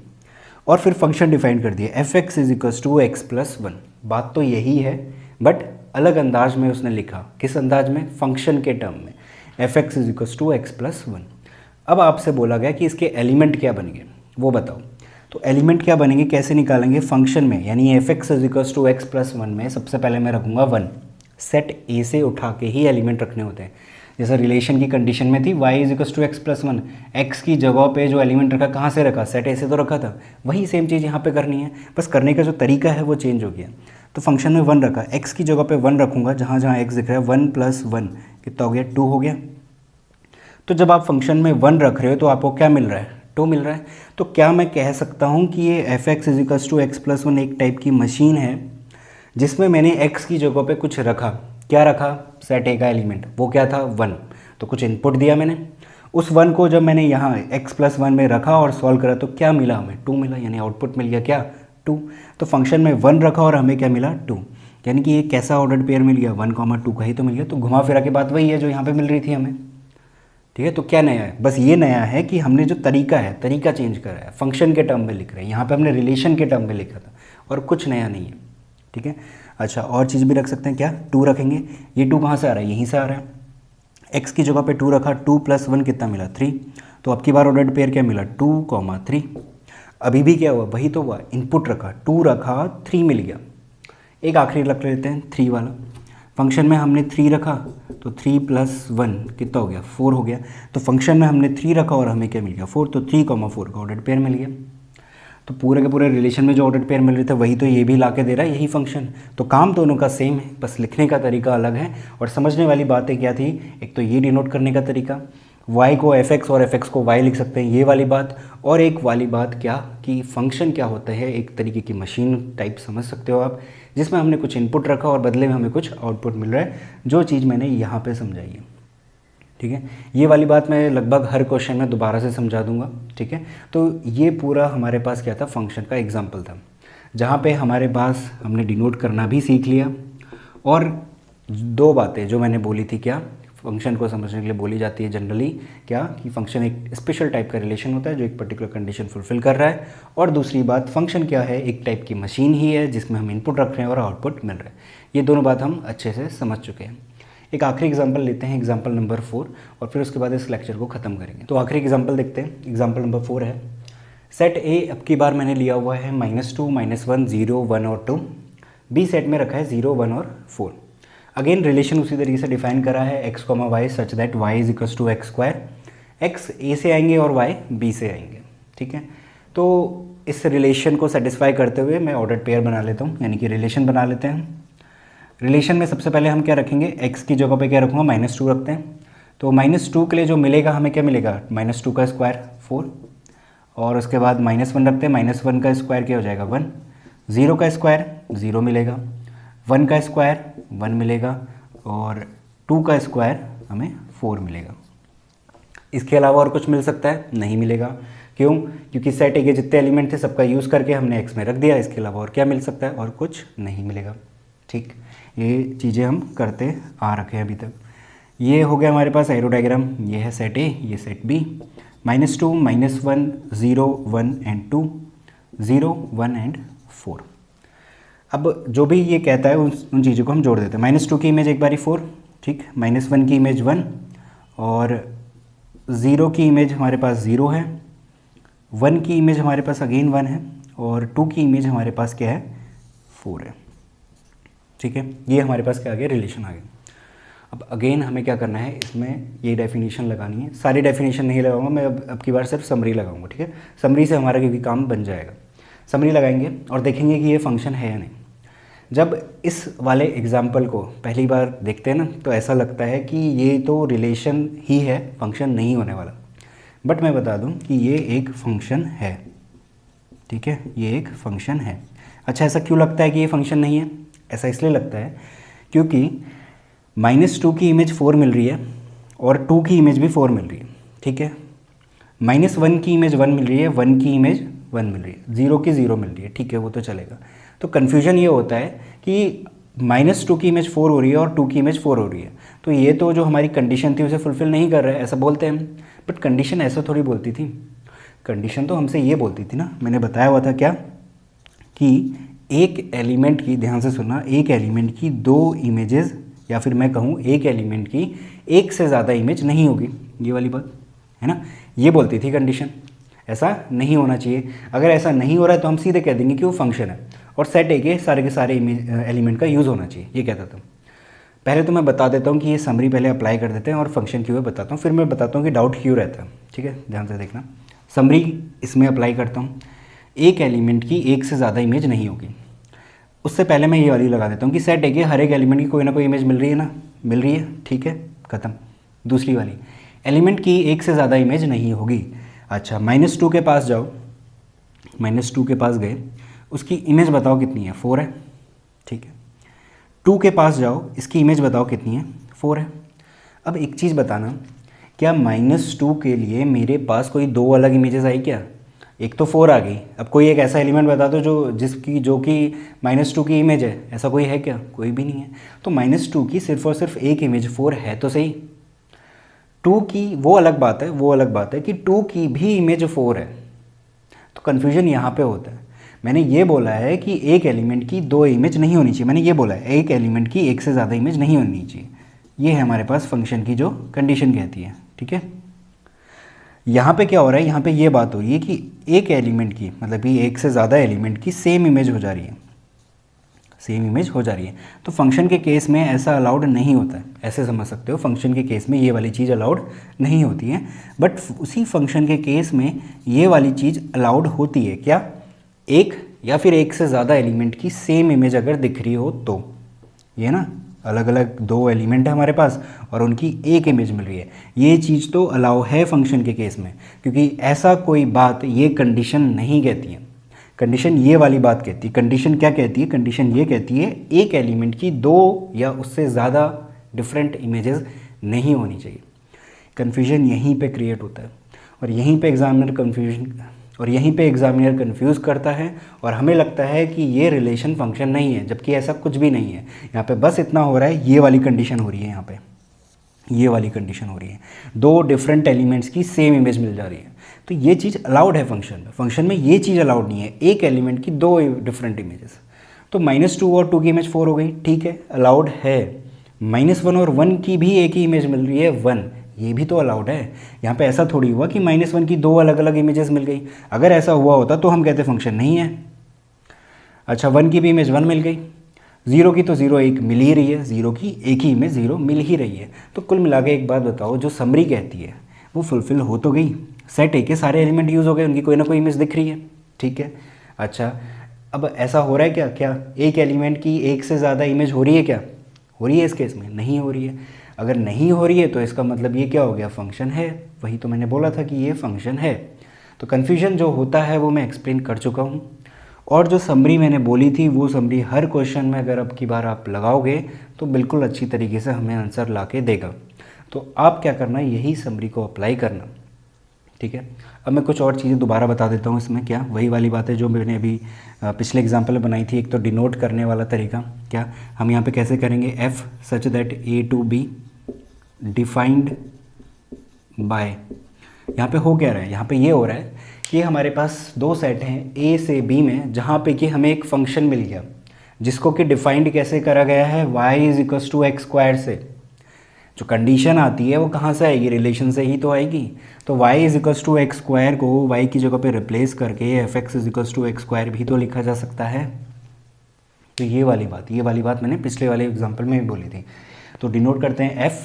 और फिर फंक्शन डिफाइन कर दिया f x is equals to x plus one. बात तो यही है बट अलग अंदाज में उसने लिखा। किस अंदाज में, फंक्शन के टर्म में, f x is equals to x plus one. अब आपसे बोला गया कि इसके एलिमेंट क्या बनेंगे वो बताओ। तो एलिमेंट क्या बनेंगे, कैसे निकालेंगे, फंक्शन में, यानी f x is equals to x plus one में सबसे पहले मैं रखूँगा वन। सेट ए से उठा के ही एलिमेंट रखने होते हैं। जैसे रिलेशन की कंडीशन में थी y is equals to x plus one, x की जगह पे जो एलिमेंट रखा कहाँ से रखा, सेट ए से तो रखा था, वही सेम चीज़ यहाँ पे करनी है, बस करने का जो तरीका है वो चेंज हो गया। तो फंक्शन में वन रखा, x की जगह पे वन रखूँगा, जहाँ जहाँ x दिख रहा है, वन प्लस वन कितना हो गया, टू हो गया। तो जब आप फंक्शन में वन रख रहे हो तो आपको क्या मिल रहा है, टू मिल रहा है। तो क्या मैं कह सकता हूँ कि ये f x is equals to x plus one एक टाइप की मशीन है जिसमें मैंने x की जगह पे कुछ रखा, क्या रखा, सेट ए का एलिमेंट, वो क्या था, वन। तो कुछ इनपुट दिया मैंने, उस वन को जब मैंने यहाँ x प्लस वन में रखा और सॉल्व करा तो क्या मिला हमें, टू मिला, यानी आउटपुट मिल गया क्या, टू। तो फंक्शन में वन रखा और हमें क्या मिला, टू। यानी कि ये कैसा ऑर्डर्ड पेयर मिल गया, 1, 2 का ही तो मिल गया। तो घुमा फिरा के बात वही है जो यहाँ पे मिल रही थी हमें, ठीक है। तो क्या नया है, बस ये नया है कि हमने जो तरीका है, तरीका चेंज करा है, फंक्शन के टर्म में लिख रहे हैं, यहाँ पे हमने रिलेशन के टर्म में लिखा था और कुछ नया नहीं है, ठीक है। अच्छा, और चीज़ भी रख सकते हैं, क्या 2 रखेंगे। ये 2 कहाँ से आ रहा है, यहीं से आ रहा है। x की जगह पे 2 रखा, 2 + 1 कितना मिला, 3। तो अब की बार ऑर्डर्ड पेयर क्या मिला, 2, 3। अभी भी क्या हुआ, वही तो हुआ, इनपुट रखा 2 रखा 3 मिल गया। एक आखिरी रख लेते हैं 3 वाला, फंक्शन में हमने 3 रखा तो 3 + 1 कितना हो गया, 4 हो गया। तो फंक्शन में हमने 3 रखा और हमें क्या मिल गया, 4। तो 3, 4 का ऑर्डर्ड पेयर मिल गया। तो पूरे के पूरे रिलेशन में जो ऑर्डर्ड पेयर मिल रहे थे वही तो ये भी ला के दे रहा है, यही फंक्शन। तो काम दोनों का सेम है, बस लिखने का तरीका अलग है। और समझने वाली बातें क्या थी, एक तो ये डिनोट करने का तरीका, y को fx और fx को y लिख सकते हैं, ये वाली बात। और एक वाली बात क्या कि फंक्शन क्या होता है, एक तरीके की मशीन टाइप समझ सकते हो आप, जिसमें हमने कुछ इनपुट रखा और बदले में हमें कुछ आउटपुट मिल रहा है, जो चीज़ मैंने यहाँ पे समझाई है, ठीक है। ये वाली बात मैं लगभग हर क्वेश्चन में दोबारा से समझा दूंगा, ठीक है। तो ये पूरा हमारे पास क्या था, फंक्शन का एग्जाम्पल था, जहाँ पे हमारे पास हमने डिनोट करना भी सीख लिया। और 2 बातें जो मैंने बोली थी, क्या फंक्शन को समझने के लिए बोली जाती है जनरली, क्या कि फंक्शन एक स्पेशल टाइप का रिलेशन होता है जो एक पर्टिकुलर कंडीशन फुलफिल कर रहा है। और दूसरी बात, फंक्शन क्या है, एक टाइप की मशीन ही है जिसमें हम इनपुट रख रहे हैं और आउटपुट मिल रहा है। ये दोनों बात हम अच्छे से समझ चुके हैं। एक आखिरी एग्जाम्पल लेते हैं, एग्जाम्पल नंबर 4, और फिर उसके बाद इस लेक्चर को ख़त्म करेंगे। तो आखिरी एग्जाम्पल देखते हैं, एग्जाम्पल नंबर 4 है, सेट ए अब की बार मैंने लिया हुआ है -2, -1, 0, 1 और 2। बी सेट में रखा है 0, 1 और 4। अगेन रिलेशन उसी तरीके से डिफाइन करा है, x, y such that y = x²। x a से आएंगे और y b से आएंगे, ठीक है। तो इस रिलेशन को सेटिस्फाई करते हुए मैं ऑर्डर्ड पेयर बना लेता हूँ, यानी कि रिलेशन बना लेते हैं। रिलेशन में सबसे पहले हम क्या रखेंगे, x की जगह पे क्या रखूँगा, -2 रखते हैं। तो -2 के लिए जो मिलेगा हमें क्या मिलेगा, -2 का स्क्वायर 4, और उसके बाद -1 रखते हैं, -1 का स्क्वायर क्या हो जाएगा 1, 0 का स्क्वायर 0 मिलेगा, 1 का स्क्वायर 1 मिलेगा, और 2 का स्क्वायर हमें 4 मिलेगा। इसके अलावा और कुछ मिल सकता है, नहीं मिलेगा। क्यों, क्योंकि सेट ए के जितने एलिमेंट थे सबका यूज़ करके हमने x में रख दिया। इसके अलावा और क्या मिल सकता है, और कुछ नहीं मिलेगा, ठीक। ये चीज़ें हम करते आ रखे हैं अभी तक। ये हो गया हमारे पास एरो डायग्राम, ये है सेट ए, ये सेट बी, -2, -1, 0, 1 एंड 2, 0, 1 एंड 4। अब जो भी ये कहता है उन चीज़ों को हम जोड़ देते हैं। -2 की इमेज एक बारी 4, ठीक, -1 की इमेज 1, और 0 की इमेज हमारे पास 0 है, 1 की इमेज हमारे पास अगेन 1 है, और 2 की इमेज हमारे पास क्या है, 4 है, ठीक है। ये हमारे पास क्या आ गया, रिलेशन आ गया। अब अगेन हमें क्या करना है, इसमें ये डेफिनेशन लगानी है। सारी डेफिनेशन नहीं लगाऊंगा मैं, अब की बार सिर्फ समरी लगाऊंगा, ठीक है। समरी से हमारा क्योंकि काम बन जाएगा। समरी लगाएंगे और देखेंगे कि ये फंक्शन है या नहीं। जब इस वाले एग्जाम्पल को पहली बार देखते हैं ना, तो ऐसा लगता है कि ये तो रिलेशन ही है, फंक्शन नहीं होने वाला। बट मैं बता दूं कि ये एक फंक्शन है, ठीक है, ये एक फंक्शन है। अच्छा, ऐसा क्यों लगता है कि ये फंक्शन नहीं है? ऐसा इसलिए लगता है क्योंकि -2 की इमेज 4 मिल रही है और 2 की इमेज भी 4 मिल रही है, ठीक है। -1 की इमेज 1 मिल रही है, 1 की इमेज 1 मिल रही है, 0 की 0 मिल रही है, ठीक है, वो तो चलेगा। तो कन्फ्यूजन ये होता है कि -2 की इमेज 4 हो रही है और 2 की इमेज 4 हो रही है, तो ये तो जो हमारी कंडीशन थी उसे फुलफिल नहीं कर रहा है, ऐसा बोलते हैं हम। बट कंडीशन ऐसा थोड़ी बोलती थी, कंडीशन तो हमसे ये बोलती थी ना, मैंने बताया हुआ था क्या, कि एक एलिमेंट की, ध्यान से सुनना, एक एलिमेंट की 2 इमेजेस, या फिर मैं कहूँ एक एलिमेंट की 1 से ज़्यादा इमेज नहीं होगी, ये वाली बात है ना, ये बोलती थी कंडीशन। ऐसा नहीं होना चाहिए। अगर ऐसा नहीं हो रहा है तो हम सीधे कह देंगे कि वो फंक्शन है और सेट ए के सारे इमेज एलिमेंट का यूज़ होना चाहिए, ये कहता था। पहले तो मैं बता देता हूँ कि ये समरी पहले अप्लाई कर देते हैं और फंक्शन क्यों है बताता हूँ, फिर मैं बताता हूँ कि डाउट क्यों रहता है, ठीक है, ध्यान से देखना। समरी इसमें अप्लाई करता हूँ, एक एलिमेंट की 1 से ज़्यादा इमेज नहीं होगी। उससे पहले मैं ये वाली लगा देता हूँ कि सेट ए के हर एक एलिमेंट की कोई ना कोई इमेज मिल रही है ना, मिल रही है, ठीक है, ख़त्म। दूसरी वाली, एलिमेंट की 1 से ज़्यादा इमेज नहीं होगी। अच्छा, -2 के पास जाओ, -2 के पास गए, उसकी इमेज बताओ कितनी है, 4 है, ठीक है। 2 के पास जाओ, इसकी इमेज बताओ कितनी है, 4 है। अब एक चीज़ बताना, क्या -2 के लिए मेरे पास कोई 2 अलग इमेजेस आई क्या? एक तो 4 आ गई। अब कोई एक ऐसा एलिमेंट बता दो जो कि -2 की इमेज है, ऐसा कोई है क्या? कोई भी नहीं है। तो -2 की सिर्फ और सिर्फ एक इमेज 4 है तो सही। 2 की वो अलग बात है कि 2 की भी इमेज 4 है। तो कन्फ्यूजन यहाँ पे होता है। मैंने ये बोला है कि एक एलिमेंट की 2 इमेज नहीं होनी चाहिए। मैंने ये बोला है एक एलिमेंट की एक से ज़्यादा इमेज नहीं होनी चाहिए। ये है हमारे पास फंक्शन की जो कंडीशन कहती है, ठीक है। यहाँ पे क्या हो रहा है, यहाँ पे ये बात हो रही है कि एक एलिमेंट की मतलब कि एक से ज़्यादा एलिमेंट की सेम इमेज हो जा रही है, तो फंक्शन के केस में ऐसा अलाउड नहीं होता है। ऐसे समझ सकते हो, फंक्शन के केस में ये वाली चीज़ अलाउड नहीं होती है, बट उसी फंक्शन के केस में ये वाली चीज़ अलाउड होती है। क्या? एक या फिर एक से ज़्यादा एलिमेंट की सेम इमेज अगर दिख रही हो तो। ये ना अलग अलग 2 एलिमेंट है हमारे पास और उनकी एक इमेज मिल रही है, ये चीज़ तो अलाउ है फंक्शन के केस में, क्योंकि ऐसा कोई बात ये कंडीशन नहीं कहती है। कंडीशन ये वाली बात कहती है। कंडीशन क्या कहती है? कंडीशन ये कहती है एक एलिमेंट की 2 या उससे ज़्यादा डिफरेंट इमेजेस नहीं होनी चाहिए। कन्फ्यूजन यहीं पे क्रिएट होता है और यहीं पे एग्जामिनर कंफ्यूज करता है और हमें लगता है कि ये रिलेशन फंक्शन नहीं है, जबकि ऐसा कुछ भी नहीं है। यहाँ पे बस इतना हो रहा है, ये वाली कंडीशन हो रही है, यहाँ पे ये वाली कंडीशन हो रही है, 2 डिफरेंट एलिमेंट्स की सेम इमेज मिल जा रही है। तो ये चीज़ अलाउड है फंक्शन में ये चीज़ अलाउड नहीं है, एक एलिमेंट की 2 डिफरेंट इमेजेस। तो -2 और 2 की इमेज 4 हो गई, ठीक है, अलाउड है। -1 और 1 की भी एक ही इमेज मिल रही है 1, ये भी तो अलाउड है। यहाँ पे ऐसा थोड़ी हुआ कि -1 की 2 अलग अलग इमेजेस मिल गई। अगर ऐसा हुआ होता तो हम कहते फंक्शन नहीं है। अच्छा, 1 की भी इमेज 1 मिल गई, 0 की तो 0 एक मिल ही रही है, 0 की एक ही इमेज 0 मिल ही रही है। तो कुल मिला के एक बात बताओ, जो समरी कहती है वो फुलफिल हो तो गई। सेट ए के सारे एलिमेंट यूज़ हो गए, उनकी कोई ना कोई इमेज दिख रही है, ठीक है। अच्छा, अब ऐसा हो रहा है क्या एक एलिमेंट की एक से ज़्यादा इमेज हो रही है क्या? हो रही है इस केस में? नहीं हो रही है। अगर नहीं हो रही है तो इसका मतलब ये क्या हो गया? फंक्शन है। वही तो मैंने बोला था कि ये फंक्शन है। तो कन्फ्यूजन जो होता है वो मैं एक्सप्लेन कर चुका हूँ, और जो समरी मैंने बोली थी वो समरी हर क्वेश्चन में अगर अब की बार आप लगाओगे तो बिल्कुल अच्छी तरीके से हमें आंसर ला के देगा। तो आप क्या करना, यही समरी को अप्लाई करना, ठीक है। अब मैं कुछ और चीज़ें दोबारा बता देता हूँ इसमें। क्या? वही वाली बात है जो मैंने अभी पिछले एग्जाम्पल में बनाई थी। एक तो डिनोट करने वाला तरीका, क्या हम यहाँ पे कैसे करेंगे? F such that A to B defined by, यहाँ पे हो क्या रहा है? यहाँ पे ये हो रहा है कि हमारे पास 2 सेट हैं ए से बी में, जहाँ पे कि हमें एक फंक्शन मिल गया जिसको कि डिफाइंड कैसे करा गया है? y = x² से। जो कंडीशन आती है वो कहाँ से आएगी? रिलेशन से ही तो आएगी। तो y = x² को y की जगह पे रिप्लेस करके fx = x² भी तो लिखा जा सकता है। तो ये वाली बात मैंने पिछले वाले एग्जाम्पल में भी बोली थी। तो डिनोट करते हैं f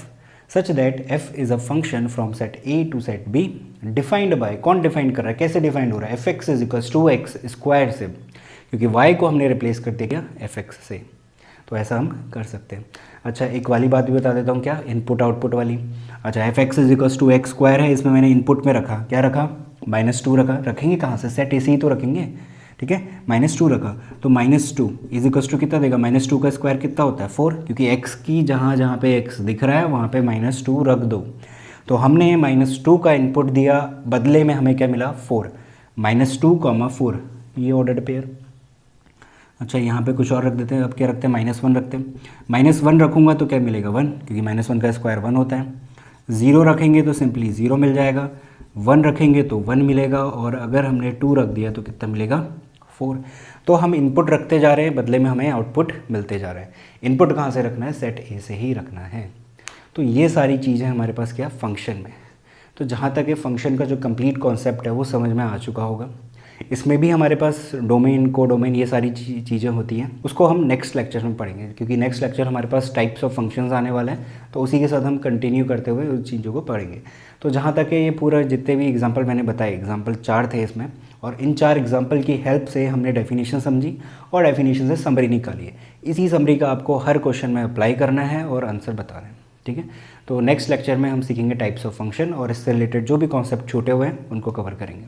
such that f is a function from set a to set b defined by, कौन डिफाइंड कर रहा है? कैसे डिफाइंड हो रहा है? fx = x² से, क्योंकि y को हमने रिप्लेस कर दिया fx से। तो ऐसा हम कर सकते हैं। अच्छा, एक वाली बात भी बता देता हूँ, क्या? इनपुट आउटपुट वाली। अच्छा, fx = x² है, इसमें मैंने इनपुट में रखा, क्या रखा? -2 रखा। रखेंगे कहाँ से? सेट ए से ही तो रखेंगे, ठीक है। -2 रखा तो -2 = कितना देगा? -2 का स्क्वायर कितना होता है? 4, क्योंकि x की जहाँ पे x दिख रहा है वहाँ पे -2 रख दो। तो हमने -2 का इनपुट दिया, बदले में हमें क्या मिला? 4। -2, 4, ये ऑर्डर्ड पेयर। अच्छा, यहाँ पे कुछ और रख देते हैं। अब क्या रखते हैं? -1 रखते हैं। -1 रखूँगा तो क्या मिलेगा? 1, क्योंकि -1 का स्क्वायर 1 होता है। 0 रखेंगे तो सिंपली 0 मिल जाएगा, 1 रखेंगे तो 1 मिलेगा, और अगर हमने 2 रख दिया तो कितना मिलेगा? 4। तो हम इनपुट रखते जा रहे हैं, बदले में हमें आउटपुट मिलते जा रहा है। इनपुट कहाँ से रखना है? सेट ए से ही रखना है। तो ये सारी चीज़ें हमारे पास क्या? फंक्शन में। तो जहाँ तक ये फंक्शन का जो कंप्लीट कॉन्सेप्ट है वो समझ में आ चुका होगा। इसमें भी हमारे पास डोमेन, कोडोमेन, ये सारी चीज़ें होती हैं, उसको हम नेक्स्ट लेक्चर में पढ़ेंगे, क्योंकि नेक्स्ट लेक्चर हमारे पास टाइप्स ऑफ फंक्शंस आने वाला है, तो उसी के साथ हम कंटिन्यू करते हुए उस चीज़ों को पढ़ेंगे। तो जहाँ तक ये पूरा जितने भी एग्जांपल मैंने बताए, एग्जांपल 4 थे इसमें, और इन 4 एग्जांपल की हेल्प से हमने डेफिनेशन समझी और डेफिनेशन से समरी निकाली है। इसी समरी का आपको हर क्वेश्चन में अप्लाई करना है और आंसर बताना है, ठीक है। तो नेक्स्ट लेक्चर में हम सीखेंगे टाइप्स ऑफ फंक्शन, और इससे रिलेटेड जो भी कॉन्सेप्ट छूटे हुए हैं उनको कवर करेंगे।